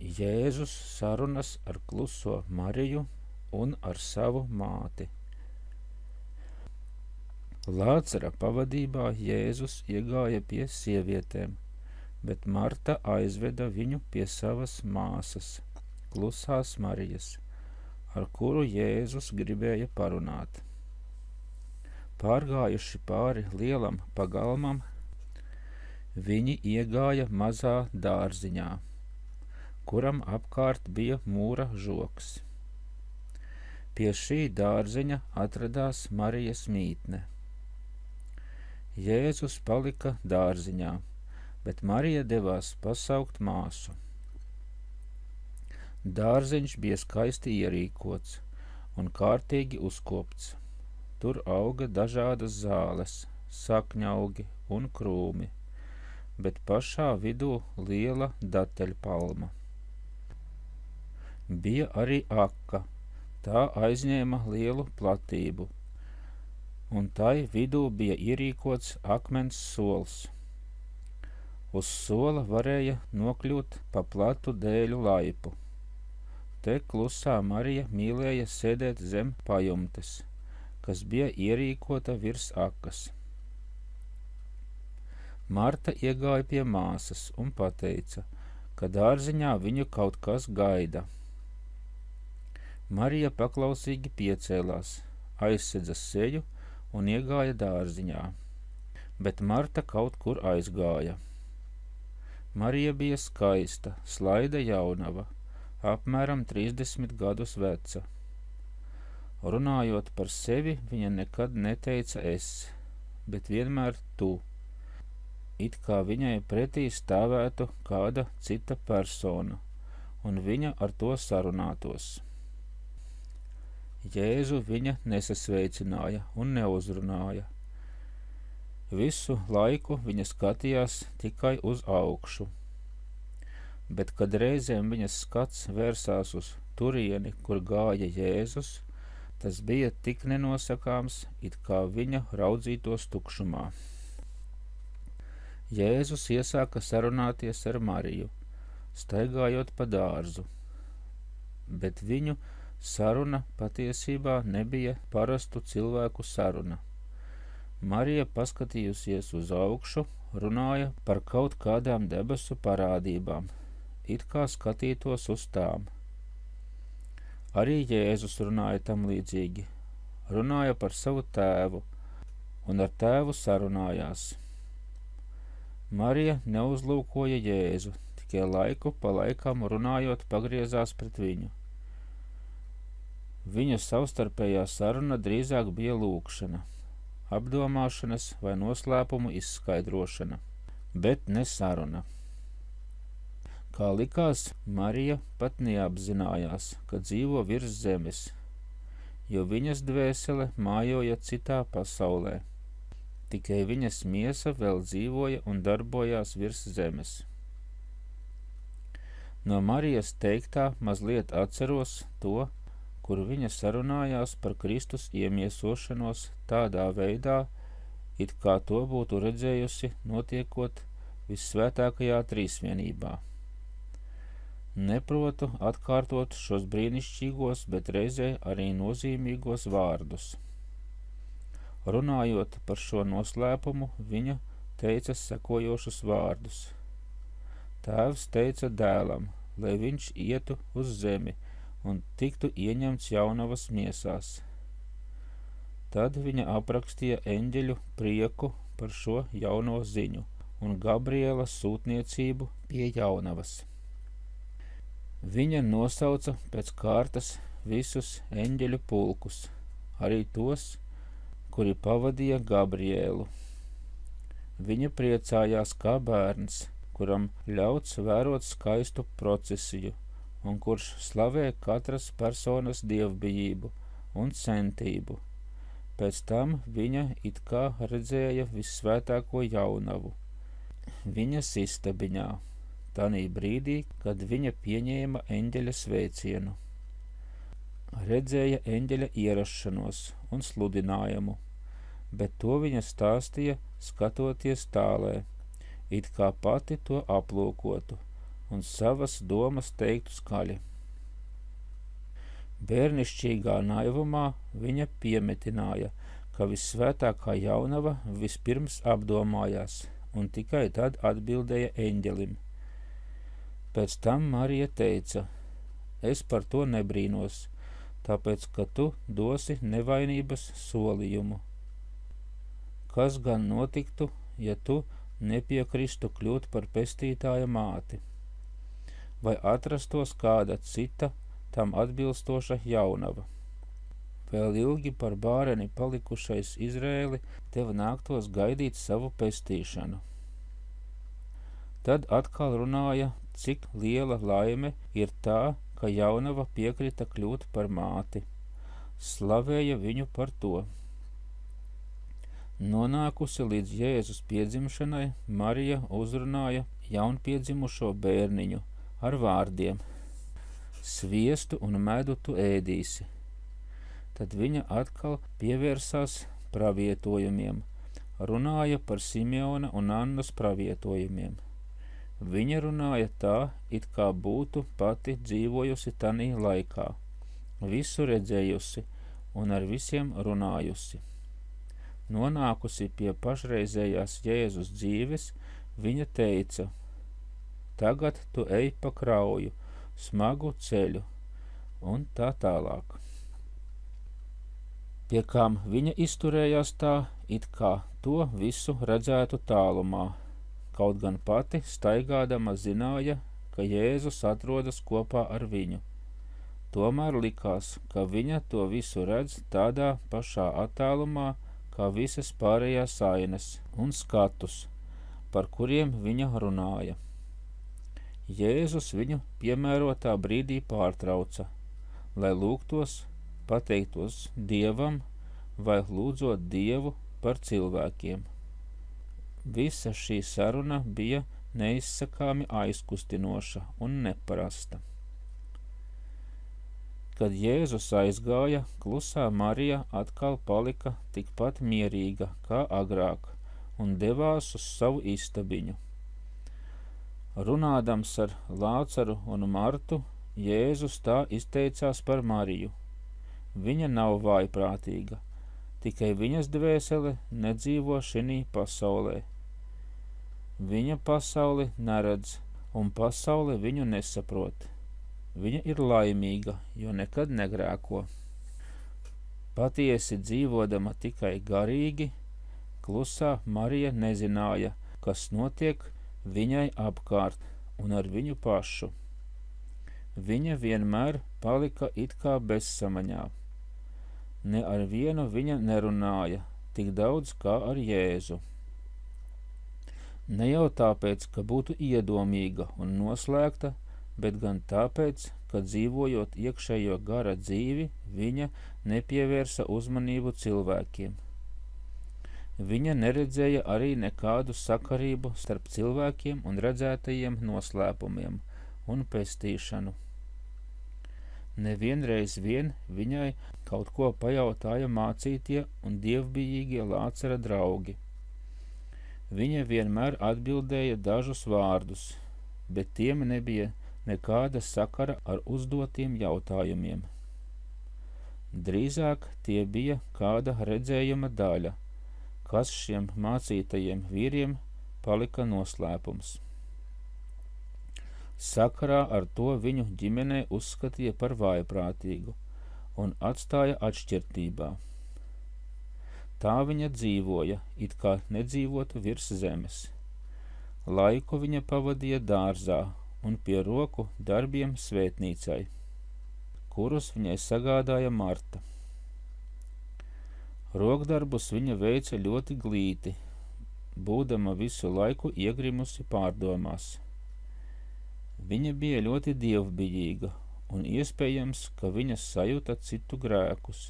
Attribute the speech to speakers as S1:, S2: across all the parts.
S1: Jēzus sarunas ar kluso Mariju un ar savu māti. Lācara pavadībā Jēzus iegāja pie sievietēm, bet Marta aizveda viņu pie savas māsas, klusās Marijas, ar kuru Jēzus gribēja parunāt. Pārgājuši pāri lielam pagalmam, viņi iegāja mazā dārziņā, kuram apkārt bija mūra žoks. Pie šī dārziņa atradās Marijas mītne. Jēzus palika dārziņā, bet Marija devās pasaukt māsu. Dārziņš bija skaisti ierīkots un kārtīgi uzkopts. Tur auga dažādas zāles, sakņaugi un krūmi, bet pašā vidū liela dateļpalma. Bija arī aka, tā aizņēma lielu platību, un tai vidū bija ierīkots akmens sols. Uz sola varēja nokļūt pa platu dēļu laipu. Te klusā Marija mīlēja sēdēt zem pajumtes, kas bija ierīkota virs akas. Marta iegāja pie māsas un pateica, ka dārziņā viņu kaut kas gaida. Marija paklausīgi piecēlās, aizsedza seju un iegāja dārziņā, bet Marta kaut kur aizgāja. Marija bija skaista, slaida jaunava, apmēram 30 gadus veca. Runājot par sevi, viņa nekad neteica es, bet vienmēr tu, it kā viņai pretī stāvētu kāda cita persona, un viņa ar to sarunātos. Jēzu viņa nesasveicināja un neuzrunāja. Visu laiku viņa skatījās tikai uz augšu, bet kad reizēm viņas skats vērsās uz turieni, kur gāja Jēzus, tas bija tik nenosakāms, it kā viņa raudzītos tukšumā. Jēzus iesāka sarunāties ar Mariju, staigājot pa dārzu, bet viņu saruna patiesībā nebija parastu cilvēku saruna. Marija, paskatījusies uz augšu, runāja par kaut kādām debesu parādībām, it kā skatītos uz tām. Arī Jēzus runāja tam līdzīgi, runāja par savu tēvu, un ar tēvu sarunājās. Marija neuzlūkoja Jēzu, tikai laiku pa laikam runājot pagriezās pret viņu. Viņu savstarpējā saruna drīzāk bija lūgšana, apdomāšanas vai noslēpumu izskaidrošana, bet ne saruna. Kā likās, Marija pat neapzinājās, ka dzīvo virs zemes, jo viņas dvēsele mājoja citā pasaulē. Tikai viņas miesa vēl dzīvoja un darbojās virs zemes. No Marijas teiktā mazliet atceros to, kur viņa sarunājās par Kristus iemiesošanos tādā veidā, it kā to būtu redzējusi notiekot vissvētākajā trīsvienībā. Neprotu atkārtot šos brīnišķīgos, bet reizē arī nozīmīgos vārdus. Runājot par šo noslēpumu, viņa teica sekojošus vārdus. Tēvs teica dēlam, lai viņš ietu uz zemi un tiktu ieņemts jaunavas miesās. Tad viņa aprakstīja eņģeļu prieku par šo jauno ziņu un Gabriela sūtniecību pie jaunavas. Viņa nosauca pēc kārtas visus eņģeļu pulkus, arī tos, kuri pavadīja Gabrielu. Viņa priecājās kā bērns, kuram ļauts vērot skaistu procesiju, un kurš slavē katras personas dievbijību un centību. Pēc tam viņa it kā redzēja vissvētāko jaunavu viņas istabiņā, tanī brīdī, kad viņa pieņēma eņģeļa sveicienu. Redzēja eņģeļa ierašanos un sludinājumu, bet to viņa stāstīja skatoties tālē, it kā pati to aplūkotu, un savas domas teiktu skaļi. Bērnišķīgā naivumā viņa piemetināja, ka vissvētākā jaunava vispirms apdomājās, un tikai tad atbildēja eņģelim. Pēc tam Marija teica: es par to nebrīnos, tāpēc, ka tu dosi nevainības solījumu. Kas gan notiktu, ja tu nepiekristu kļūt par pestītāja māti? Vai atrastos kāda cita tam atbilstoša jaunava? Vēl ilgi par bāreni palikušais Izrēli tev nāktos gaidīt savu pestīšanu. Tad atkal runāja, cik liela laime ir tā, ka jaunava piekrita kļūt par māti. Slavēja viņu par to. Nonākusi līdz Jēzus piedzimšanai, Marija uzrunāja jaunpiedzimušo bērniņu ar vārdiem: sviestu un medu tu ēdīsi. Tad viņa atkal pievērsās pravietojumiem, runāja par Simeona un Annas pravietojumiem. Viņa runāja tā, it kā būtu pati dzīvojusi tanī laikā, visu redzējusi un ar visiem runājusi. Nonākusi pie pašreizējās Jēzus dzīves, viņa teica: tagad tu ej pa krauju, smagu ceļu, un tā tālāk. Pie kām viņa izturējās tā, it kā to visu redzētu tālumā, kaut gan pati staigādama zināja, ka Jēzus atrodas kopā ar viņu. Tomēr likās, ka viņa to visu redz tādā pašā attālumā, kā visas pārējās ainas un skatus, par kuriem viņa runāja. Jēzus viņu piemērotā brīdī pārtrauca, lai lūgtos, pateiktos Dievam vai lūdzot Dievu par cilvēkiem. Visa šī saruna bija neizsakāmi aizkustinoša un neparasta. Kad Jēzus aizgāja, klusā Marija atkal palika tikpat mierīga kā agrāk un devās uz savu istabiņu. Runādams ar Lācaru un Martu, Jēzus tā izteicās par Mariju. Viņa nav vājprātīga, tikai viņas dvēsele nedzīvo šinī pasaulē. Viņa pasauli neredz, un pasaule viņu nesaprot. Viņa ir laimīga, jo nekad negrēko. Patiesi dzīvodama tikai garīgi, klusā Marija nezināja, kas notiek viņai apkārt un ar viņu pašu. Viņa vienmēr palika it kā bezsamaņā. Ne ar vienu viņa nerunāja tik daudz kā ar Jēzu. Ne jau tāpēc, ka būtu iedomīga un noslēgta, bet gan tāpēc, ka dzīvojot iekšējo gara dzīvi, viņa nepievērsa uzmanību cilvēkiem. Viņa neredzēja arī nekādu sakarību starp cilvēkiem un redzētajiem noslēpumiem un pestīšanu. Nevienreiz vien viņai kaut ko pajautāja mācītie un dievbijīgie Lācara draugi. Viņa vienmēr atbildēja dažus vārdus, bet tiem nebija nekāda sakara ar uzdotiem jautājumiem. Drīzāk tie bija kāda redzējuma daļa, kas šiem mācītajiem vīriem palika noslēpums. Sakarā ar to viņu ģimenē uzskatīja par vājprātīgu un atstāja atšķirtībā. Tā viņa dzīvoja, it kā nedzīvotu virs zemes. Laiku viņa pavadīja dārzā un pie roku darbiem svētnīcai, kurus viņai sagādāja Marta. Rokdarbus viņa veica ļoti glīti, būdama visu laiku iegrimusi pārdomās. Viņa bija ļoti dievbijīga, un iespējams, ka viņa sajuta citu grēkus,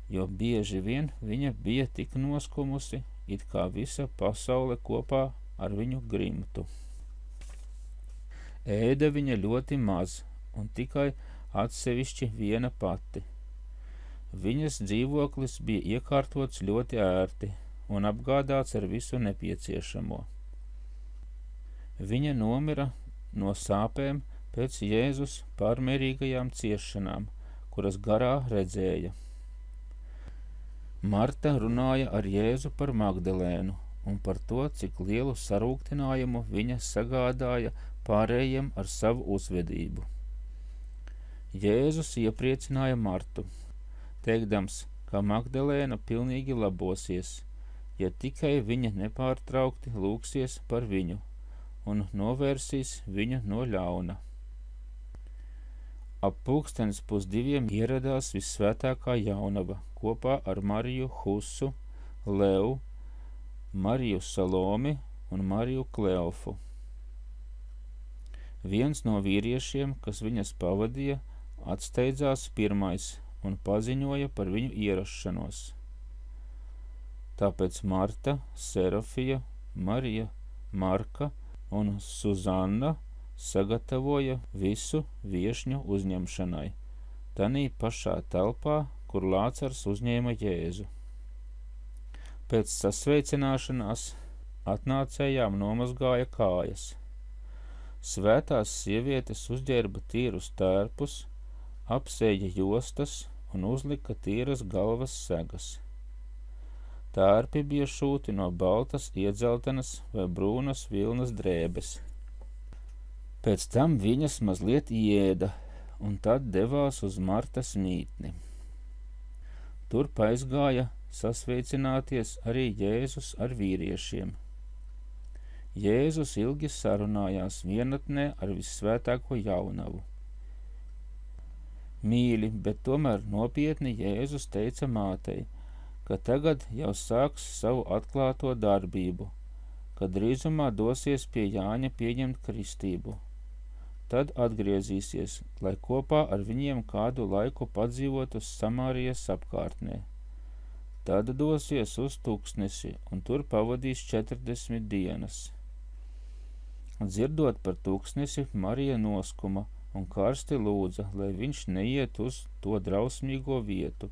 S1: jo bieži vien viņa bija tik noskumusi, it kā visa pasaule kopā ar viņu grimtu. Ēda viņa ļoti maz, un tikai atsevišķi viena pati. Viņas dzīvoklis bija iekārtots ļoti ērti un apgādāts ar visu nepieciešamo. Viņa nomira no sāpēm pēc Jēzus pārmērīgajām ciešanām, kuras garā redzēja. Marta runāja ar Jēzu par Magdalēnu un par to, cik lielu sarūktinājumu viņa sagādāja pārējiem ar savu uzvedību. Jēzus iepriecināja Martu, teikdams, ka Magdalēna pilnīgi labosies, ja tikai viņa nepārtraukti lūgsies par viņu un novērsīs viņu no ļauna. Ap 1:30 ieradās Vissvētākā jaunava kopā ar Mariju Husu, Levu, Mariju Salomi un Mariju Kleofu. Viens no vīriešiem, kas viņas pavadīja, atsteidzās pirmais un paziņoja par viņu ierašanos. Tāpēc Marta, Serafija, Marija, Marka un Suzanna sagatavoja visu viešņu uzņemšanai, tanī pašā telpā, kur Lācars uzņēma Jēzu. Pēc sasveicināšanās atnācējām nomazgāja kājas. Svētās sievietes uzģērba tīrus tērpus, apsēja jostas un uzlika tīras galvas segas. Tērpi bija šūti no baltas, iedzeltenas vai brūnas vilnas drēbes. Pēc tam viņas mazliet ēda un tad devās uz Martas mītni. Tur aizgāja sasveicināties arī Jēzus ar vīriešiem. Jēzus ilgi sarunājās vienatnē ar Vissvētāko jaunavu. Mīļi, bet tomēr nopietni Jēzus teica mātei, ka tagad jau sāks savu atklāto darbību, kad drīzumā dosies pie Jāņa pieņemt kristību. Tad atgriezīsies, lai kopā ar viņiem kādu laiku padzīvot uz Samārijas apkārtnē. Tad dosies uz tūkstnesi un tur pavadīs 40 dienas. Dzirdot par tūkstnesi, Marija noskuma un karsti lūdza, lai viņš neiet uz to drausmīgo vietu,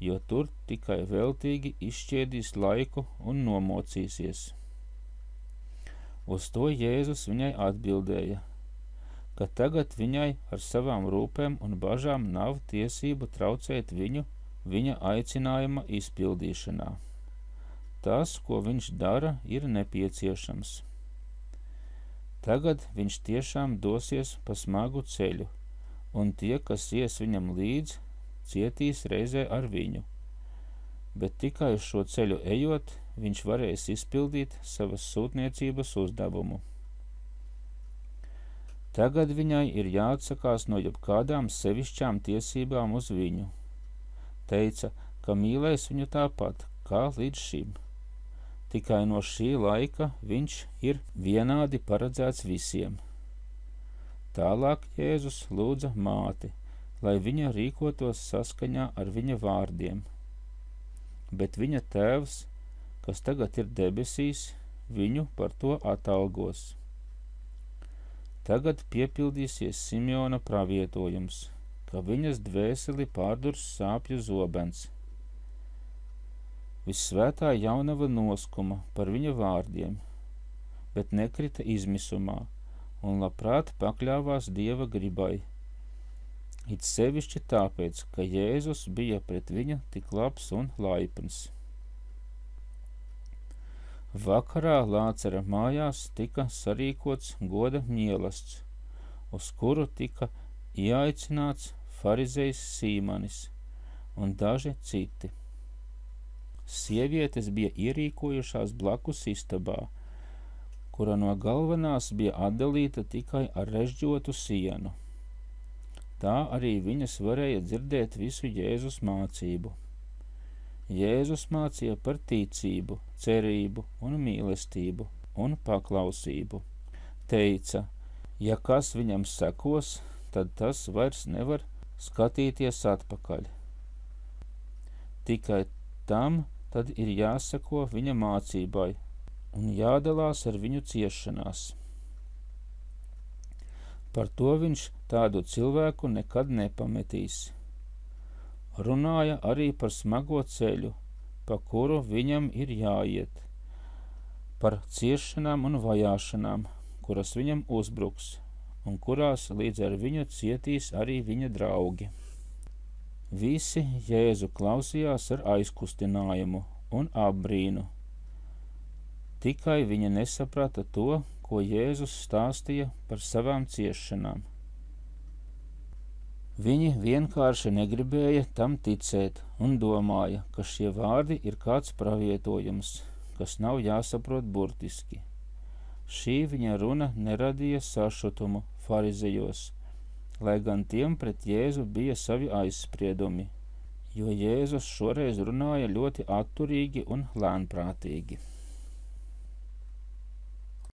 S1: jo tur tikai veltīgi izšķiedīs laiku un nomocīsies. Uz to Jēzus viņai atbildēja, ka tagad viņai ar savām rūpēm un bažām nav tiesību traucēt viņu viņa aicinājuma izpildīšanā. Tas, ko viņš dara, ir nepieciešams. Tagad viņš tiešām dosies pa smagu ceļu, un tie, kas ies viņam līdz, cietīs reizē ar viņu. Bet tikai šo ceļu ejot, viņš varēs izpildīt savas sūtniecības uzdevumu. Tagad viņai ir jāatsakās no jebkādām sevišķām tiesībām uz viņu. Teica, ka mīlēs viņu tāpat, kā līdz šim. Tikai no šī laika viņš ir vienādi paredzēts visiem. Tālāk Jēzus lūdza māti, lai viņa rīkotos saskaņā ar viņa vārdiem. Bet viņa tēvs, kas tagad ir debesīs, viņu par to atalgos. Tagad piepildīsies Simeona pravietojums, ka viņas dvēseli pārdurs sāpju zobens. Vissvētā jaunava noskuma par viņa vārdiem, bet nekrita izmisumā un labprāt pakļāvās Dieva gribai. It sevišķi tāpēc, ka Jēzus bija pret viņu tik labs un laipns. Vakarā Lācara mājās tika sarīkots goda mielasts, uz kuru tika ieaicināts farizejs Sīmanis un daži citi. Sievietes bija ierīkojušās blakus istabā, kura no galvenās bija atdalīta tikai ar režģotu sienu. Tā arī viņas varēja dzirdēt visu Jēzus mācību. Jēzus mācīja par ticību, cerību un mīlestību un paklausību. Teica, ja kas viņam sekos, tad tas vairs nevar skatīties atpakaļ. Tikai tam tad ir jāseko viņa mācībai un jādalās ar viņu ciešanās. Par to viņš tādu cilvēku nekad nepametīs. Runāja arī par smago ceļu, pa kuru viņam ir jāiet, par ciešanām un vajāšanām, kuras viņam uzbruks, un kurās līdz ar viņu cietīs arī viņa draugi. Visi Jēzu klausījās ar aizkustinājumu un apbrīnu. Tikai viņi nesaprata to, ko Jēzus stāstīja par savām ciešanām. Viņi vienkārši negribēja tam ticēt un domāja, ka šie vārdi ir kāds pravietojums, kas nav jāsaprot burtiski. Šī viņa runa neradīja sašutumu farizejos, lai gan tiem pret Jēzu bija savi aizspriedumi, jo Jēzus šoreiz runāja ļoti atturīgi un lēnprātīgi.